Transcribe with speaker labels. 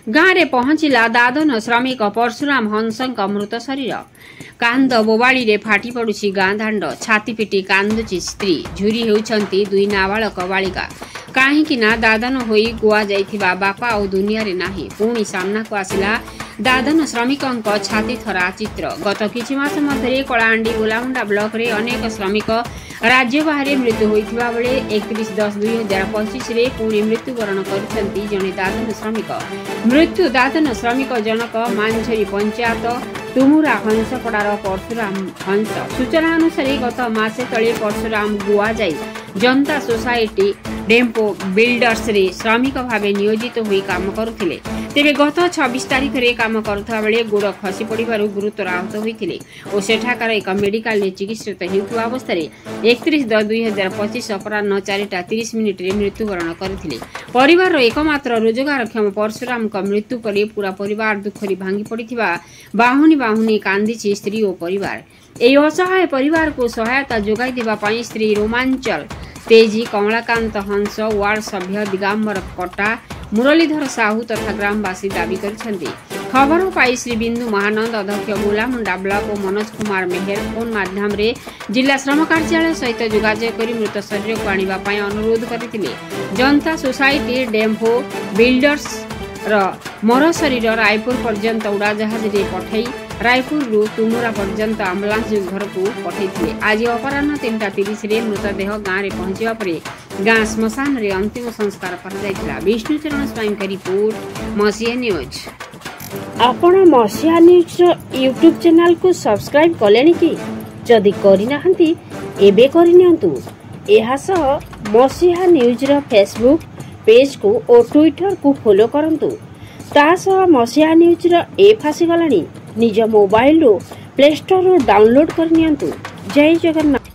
Speaker 1: गाँव में पहुंचला दादन श्रमिक परशुराम हंसंक मृत शरीर कांद बोबाड़ी रे फाटी पड़ुछि गाँ दांड छाती पिटी कांदुची स्त्री झुरी हेउछंती दुई नाबालक बालिका काहेकि ना दादन होई गुआ जाइथिबा बापा और दुनिया रे नाही पुणी सामना को आसिला दादन श्रमिकंक छाती थरा चित्र गत किछि मास मध्यरे कलाहांडी गोलामुंडा ब्लॉक रे अनेक श्रमिक राज्य बाहर मृत्यु होइथिबा बेले 31/10/2025 रे पुणी मृत्युवरण करिसंती जने दादन श्रमिक मृत्यु दादन श्रमिक जनक मानझरी पंचायत तुमुरा हंसपड़ार परशुराम हंस सूचना अनुसार गत मासे तले परशुराम गुआ जाई जनता सोसाइटी डेम्पो बिल्डर्स रे श्रमिक भावे नियोजित हुई काम करुथिले तेबे गत 26 तारिख रे काम करुथबा बेले गोड़ खसी पड़िबारु गुरुतर आहत होइथिले ओ सेठाकार एक मेडिकल रे चिकित्सित हेउथबा अवस्था रे 31/10/2025 अपराह्न 4:30 रे मृत्युवरण करथिले परिवार रो एकमात्र रोजगारक्षम परशुराम का मृत्यु पर पूरा परिवार दुखरी भांगी पड़िथिबा बाहुनी कांदिछि स्त्री और परिवार एई असहाय परिवार को सहायता जोगाई देबा पई श्री रोमांचल तेजी कमलाकांत हंस वार्ड सभ्य दिगंबर कटा मुरलीधर साहू तथा ग्रामवासी दाबी करिसेंती खबर पाई श्री बिंदु महानंद अध्यक्ष गोलामुंडा ब्लॉक और मनोज कुमार मेहर फोन माध्यम रे जिला श्रम कार्यालय सहित जोगाजोग कर मृत शरीर को आनिबा पई अनुरोध करथिले जनता सोसाइटी डेम्पो बिल्डर्स मर शरीर रायपुर पर्यंत उड़ाजहाज रे पठई रायपुर रु तुमुरा पर्यंत आम्बुलांस घर को पठैथिले आज अपराह्न 3:30 रे मृतदेह गाँव रे पहुंचवा परे गाँ श्मशान रे अंतिम संस्कार करा जायतिला विष्णुचरण स्वाई का रिपोर्ट मसिया न्यूज
Speaker 2: आपण मसिया न्यूज यूट्यूब चैनल को सब्सक्राइब कलेनी कि जदि करि नाहंती एबे करि नियंतु एहा सह मसिया न्यूज रो फेसबुक पेज को और ट्विटर को फॉलो करंतु तासह मसिया न्यूज रो ऐप आसी गलानी निज मोबाइल रो प्ले स्टोर रो डाउनलोड कर नियंतु जय जगन्नाथ।